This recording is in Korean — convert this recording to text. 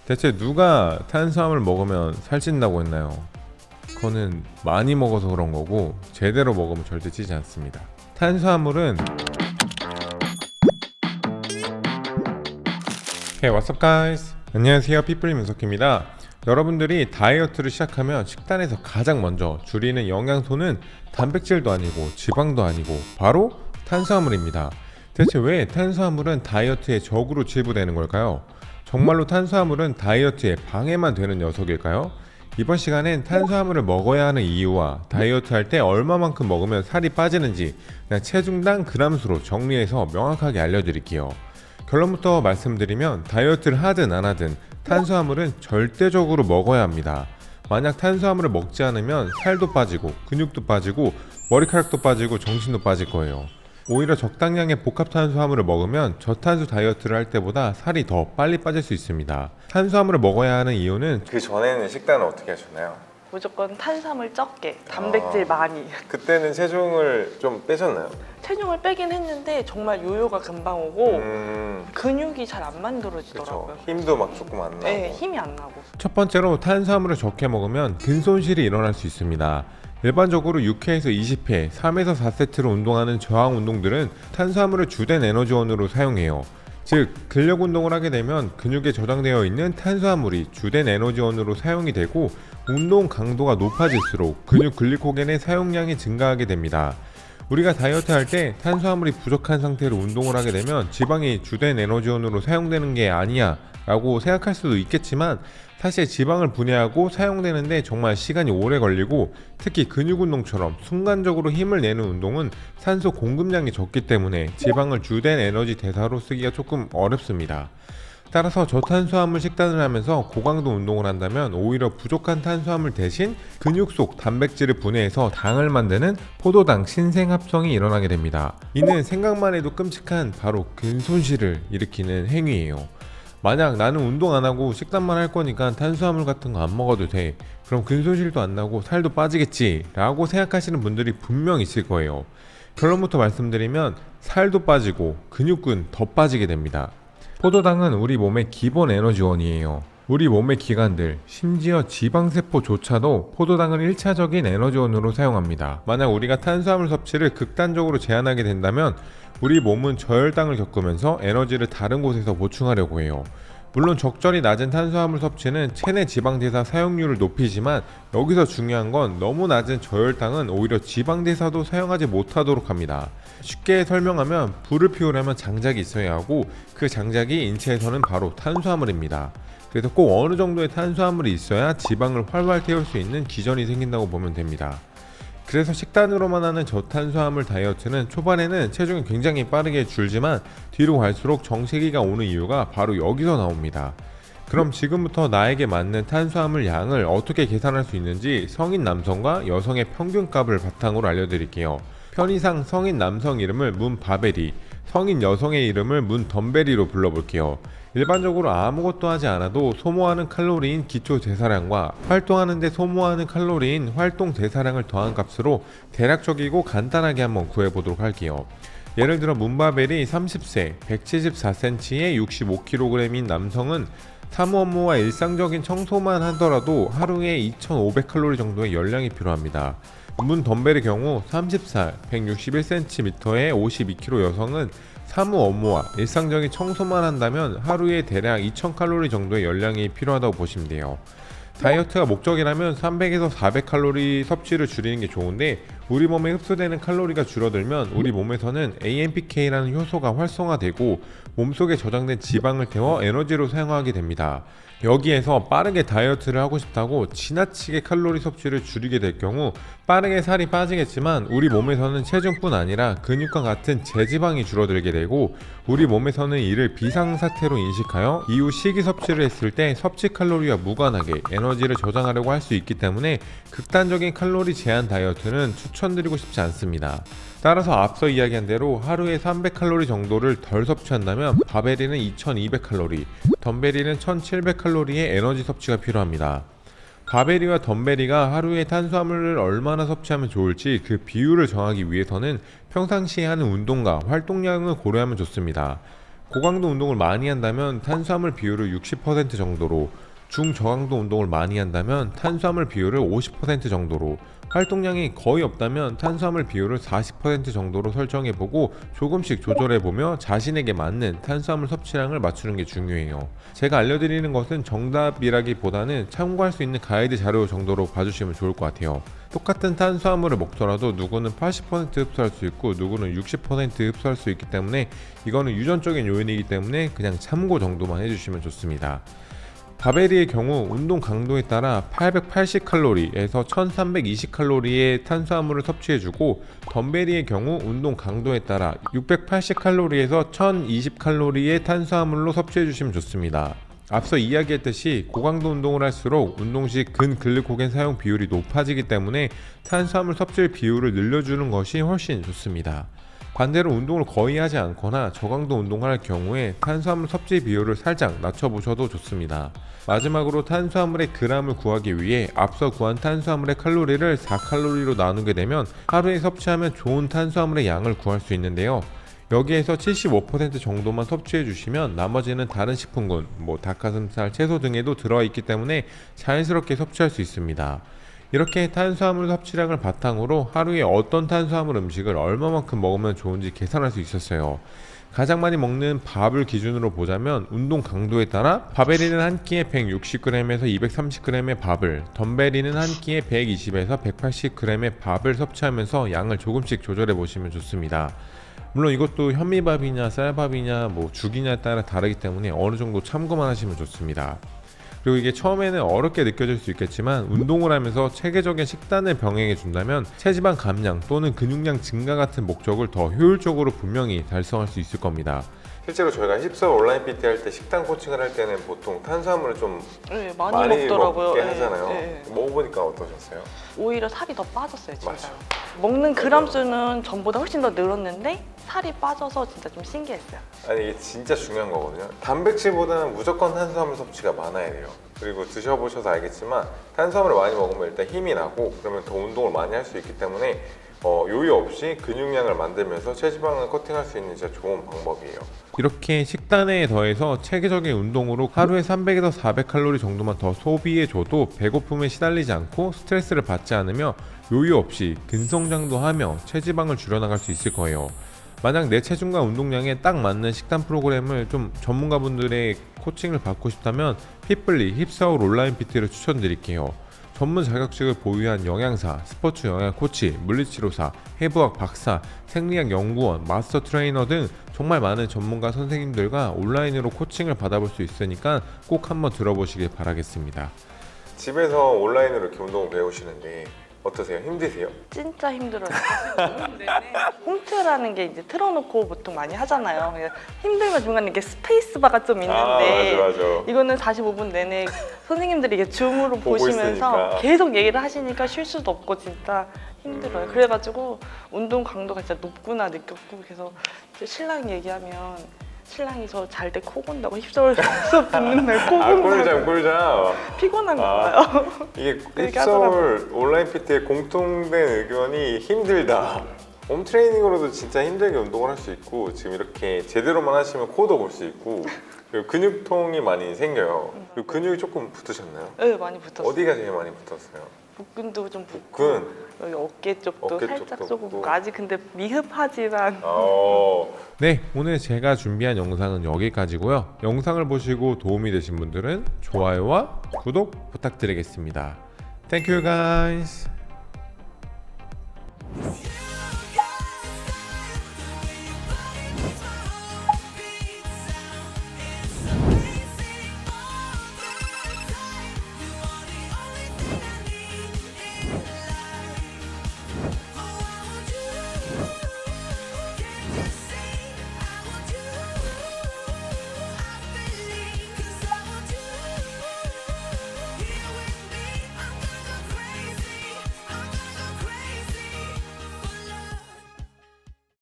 대체 누가 탄수화물 먹으면 살찐다고 했나요? 그거는 많이 먹어서 그런 거고 제대로 먹으면 절대 찌지 않습니다. 탄수화물은 Hey, what's up guys? 안녕하세요, 피플리 문석희입니다. 여러분들이 다이어트를 시작하면 식단에서 가장 먼저 줄이는 영양소는 단백질도 아니고 지방도 아니고 바로 탄수화물입니다. 대체 왜 탄수화물은 다이어트의 적으로 치부되는 걸까요? 정말로 탄수화물은 다이어트에 방해만 되는 녀석일까요? 이번 시간엔 탄수화물을 먹어야 하는 이유와 다이어트 할 때 얼마만큼 먹으면 살이 빠지는지 그냥 체중당 그람수로 정리해서 명확하게 알려드릴게요. 결론부터 말씀드리면 다이어트를 하든 안 하든 탄수화물은 절대적으로 먹어야 합니다. 만약 탄수화물을 먹지 않으면 살도 빠지고 근육도 빠지고 머리카락도 빠지고 정신도 빠질 거예요. 오히려 적당량의 복합 탄수화물을 먹으면 저탄수 다이어트를 할 때보다 살이 더 빨리 빠질 수 있습니다. 탄수화물을 먹어야 하는 이유는 그 전에는 식단을 어떻게 하셨나요? 무조건 탄수화물 적게, 단백질 많이. 그때는 체중을 좀 빼셨나요? 체중을 빼긴 했는데 정말 요요가 금방 오고 근육이 잘 안 만들어지더라고요. 힘도 막 조금 안 나고. 네, 힘이 안 나고. 첫 번째로 탄수화물을 적게 먹으면 근손실이 일어날 수 있습니다. 일반적으로 6회에서 20회, 3에서 4세트로 운동하는 저항 운동들은 탄수화물을 주된 에너지원으로 사용해요. 즉, 근력 운동을 하게 되면 근육에 저장되어 있는 탄수화물이 주된 에너지원으로 사용이 되고 운동 강도가 높아질수록 근육 글리코겐의 사용량이 증가하게 됩니다. 우리가 다이어트 할 때 탄수화물이 부족한 상태로 운동을 하게 되면 지방이 주된 에너지원으로 사용되는 게 아니야 라고 생각할 수도 있겠지만 사실 지방을 분해하고 사용되는데 정말 시간이 오래 걸리고 특히 근육 운동처럼 순간적으로 힘을 내는 운동은 산소 공급량이 적기 때문에 지방을 주된 에너지 대사로 쓰기가 조금 어렵습니다. 따라서 저탄수화물 식단을 하면서 고강도 운동을 한다면 오히려 부족한 탄수화물 대신 근육 속 단백질을 분해해서 당을 만드는 포도당 신생합성이 일어나게 됩니다. 이는 생각만 해도 끔찍한 바로 근손실을 일으키는 행위예요. 만약 나는 운동 안 하고 식단만 할 거니까 탄수화물 같은 거 안 먹어도 돼. 그럼 근손실도 안 나고 살도 빠지겠지 라고 생각하시는 분들이 분명 있을 거예요. 결론부터 말씀드리면 살도 빠지고 근육은 더 빠지게 됩니다. 포도당은 우리 몸의 기본 에너지원이에요. 우리 몸의 기관들, 심지어 지방세포조차도 포도당을 1차적인 에너지원으로 사용합니다. 만약 우리가 탄수화물 섭취를 극단적으로 제한하게 된다면 우리 몸은 저혈당을 겪으면서 에너지를 다른 곳에서 보충하려고 해요. 물론 적절히 낮은 탄수화물 섭취는 체내 지방대사 사용률을 높이지만 여기서 중요한 건 너무 낮은 저혈당은 오히려 지방대사도 사용하지 못하도록 합니다. 쉽게 설명하면 불을 피우려면 장작이 있어야 하고 그 장작이 인체에서는 바로 탄수화물입니다. 그래서 꼭 어느 정도의 탄수화물이 있어야 지방을 활활 태울 수 있는 기전이 생긴다고 보면 됩니다. 그래서 식단으로만 하는 저탄수화물 다이어트는 초반에는 체중이 굉장히 빠르게 줄지만 뒤로 갈수록 정체기가 오는 이유가 바로 여기서 나옵니다. 그럼 지금부터 나에게 맞는 탄수화물 양을 어떻게 계산할 수 있는지 성인 남성과 여성의 평균값을 바탕으로 알려드릴게요. 편의상 성인 남성 이름을 문 바베리, 성인 여성의 이름을 문 덤베리로 불러볼게요. 일반적으로 아무것도 하지 않아도 소모하는 칼로리인 기초 대사량과 활동하는데 소모하는 칼로리인 활동 대사량을 더한 값으로 대략적이고 간단하게 한번 구해보도록 할게요. 예를 들어 문바벨이 30세, 174cm에 65kg인 남성은 사무 업무와 일상적인 청소만 하더라도 하루에 2,500칼로리 정도의 열량이 필요합니다. 문 덤벨의 경우 30살, 161cm에 52kg 여성은 사무 업무와 일상적인 청소만 한다면 하루에 대략 2000칼로리 정도의 열량이 필요하다고 보시면 돼요. 다이어트가 목적이라면 300에서 400칼로리 섭취를 줄이는 게 좋은데 우리 몸에 흡수되는 칼로리가 줄어들면 우리 몸에서는 AMPK라는 효소가 활성화되고 몸속에 저장된 지방을 태워 에너지로 사용하게 됩니다. 여기에서 빠르게 다이어트를 하고 싶다고 지나치게 칼로리 섭취를 줄이게 될 경우 빠르게 살이 빠지겠지만 우리 몸에서는 체중뿐 아니라 근육과 같은 제지방이 줄어들게 되고 우리 몸에서는 이를 비상사태로 인식하여 이후 식이 섭취를 했을 때 섭취 칼로리와 무관하게 에너지를 저장하려고 할 수 있기 때문에 극단적인 칼로리 제한 다이어트는 추천드리고 싶지 않습니다. 따라서 앞서 이야기한 대로 하루에 300칼로리 정도를 덜 섭취한다면 바베리는 2200칼로리, 덤베리는 1700칼로리의 에너지 섭취가 필요합니다. 바베리와 덤베리가 하루에 탄수화물을 얼마나 섭취하면 좋을지 그 비율을 정하기 위해서는 평상시에 하는 운동과 활동량을 고려하면 좋습니다. 고강도 운동을 많이 한다면 탄수화물 비율을 60% 정도로, 중저강도 운동을 많이 한다면 탄수화물 비율을 50% 정도로, 활동량이 거의 없다면 탄수화물 비율을 40% 정도로 설정해보고 조금씩 조절해보며 자신에게 맞는 탄수화물 섭취량을 맞추는 게 중요해요. 제가 알려드리는 것은 정답이라기보다는 참고할 수 있는 가이드 자료 정도로 봐주시면 좋을 것 같아요. 똑같은 탄수화물을 먹더라도 누구는 80% 흡수할 수 있고 누구는 60% 흡수할 수 있기 때문에 이거는 유전적인 요인이기 때문에 그냥 참고 정도만 해주시면 좋습니다. 바베리의 경우 운동 강도에 따라 880칼로리에서 1320칼로리의 탄수화물을 섭취해주고, 덤벨리의 경우 운동 강도에 따라 680칼로리에서 1020칼로리의 탄수화물로 섭취해주시면 좋습니다. 앞서 이야기했듯이 고강도 운동을 할수록 운동 시 근글리코겐 사용 비율이 높아지기 때문에 탄수화물 섭취 비율을 늘려주는 것이 훨씬 좋습니다. 반대로 운동을 거의 하지 않거나 저강도 운동을 할 경우에 탄수화물 섭취 비율을 살짝 낮춰보셔도 좋습니다. 마지막으로 탄수화물의 그람을 구하기 위해 앞서 구한 탄수화물의 칼로리를 4칼로리로 나누게 되면 하루에 섭취하면 좋은 탄수화물의 양을 구할 수 있는데요. 여기에서 75% 정도만 섭취해 주시면 나머지는 다른 식품군, 닭가슴살, 채소 등에도 들어가 있기 때문에 자연스럽게 섭취할 수 있습니다. 이렇게 탄수화물 섭취량을 바탕으로 하루에 어떤 탄수화물 음식을 얼마만큼 먹으면 좋은지 계산할 수 있었어요. 가장 많이 먹는 밥을 기준으로 보자면 운동 강도에 따라 바베리는 한 끼에 160g에서 230g의 밥을, 덤벨리는 한 끼에 120에서 180g의 밥을 섭취하면서 양을 조금씩 조절해 보시면 좋습니다. 물론 이것도 현미밥이냐 쌀밥이냐 죽이냐에 따라 다르기 때문에 어느 정도 참고만 하시면 좋습니다. 그리고 이게 처음에는 어렵게 느껴질 수 있겠지만 운동을 하면서 체계적인 식단을 병행해 준다면 체지방 감량 또는 근육량 증가 같은 목적을 더 효율적으로 분명히 달성할 수 있을 겁니다. 실제로 저희가 힙서 온라인 PT 할 때 식단 코칭을 할 때는 보통 탄수화물을 좀 많이 먹더라고요. 먹게 하잖아요. 먹어보니까 어떠셨어요? 오히려 살이 더 빠졌어요, 진짜. 먹는 그람 수는 전보다 훨씬 더 늘었는데 살이 빠져서 진짜 좀 신기했어요. 아니 이게 진짜 중요한 거거든요. 단백질보다는 무조건 탄수화물 섭취가 많아야 돼요. 그리고 드셔보셔서 알겠지만 탄수화물을 많이 먹으면 일단 힘이 나고 그러면 더 운동을 많이 할 수 있기 때문에 요요 없이 근육량을 만들면서 체지방을 커팅할 수 있는 진짜 좋은 방법이에요. 이렇게 식단에 더해서 체계적인 운동으로 하루에 300에서 400칼로리 정도만 더 소비해줘도 배고픔에 시달리지 않고 스트레스를 받지 않으며 요요 없이 근성장도 하며 체지방을 줄여나갈 수 있을 거예요. 만약 내 체중과 운동량에 딱 맞는 식단 프로그램을 좀 전문가분들의 코칭을 받고 싶다면 핏블리 힙서울 온라인 PT를 추천드릴게요. 전문 자격증을 보유한 영양사, 스포츠 영양 코치, 물리치료사, 해부학 박사, 생리학 연구원, 마스터 트레이너 등 정말 많은 전문가 선생님들과 온라인으로 코칭을 받아볼 수 있으니까 꼭 한번 들어보시길 바라겠습니다. 집에서 온라인으로 이렇게 운동을 배우시는데 어떠세요? 힘드세요? 진짜 힘들어요. 홈트라는 게 이제 틀어놓고 보통 많이 하잖아요. 그래서 힘들면 중간에 이렇게 스페이스바가 좀 있는데 맞아. 이거는 45분 내내 선생님들이 이게 줌으로 보고 보시면서 있으니까. 계속 얘기를 하시니까 쉴 수도 없고 진짜 힘들어요. 그래가지고 운동 강도가 진짜 높구나 느꼈고, 그래서 이제 신랑 얘기하면 신랑이 저 잘 때 코 곤다고 힙서울 수업 듣는 날 코 곤다고 꿀잠 피곤한 거 봐요. 이게 그렇게 힙서울 온라인 PT의 공통된 의견이 힘들다. 홈 트레이닝으로도 진짜 힘들게 운동을 할 수 있고 지금 이렇게 제대로만 하시면 코도 볼 수 있고 그리고 근육통이 많이 생겨요. 그리고 근육이 조금 붙으셨나요? 네, 많이 붙었어요. 어디가 제일 많이 붙었어요? 복근도 좀 붙고 복근? 여기 어깨 쪽도 어깨 살짝 쪽도 조금 붙고. 붙고 아직 근데 미흡하지만 네, 오늘 제가 준비한 영상은 여기까지고요. 영상을 보시고 도움이 되신 분들은 좋아요와 구독 부탁드리겠습니다. Thank you guys.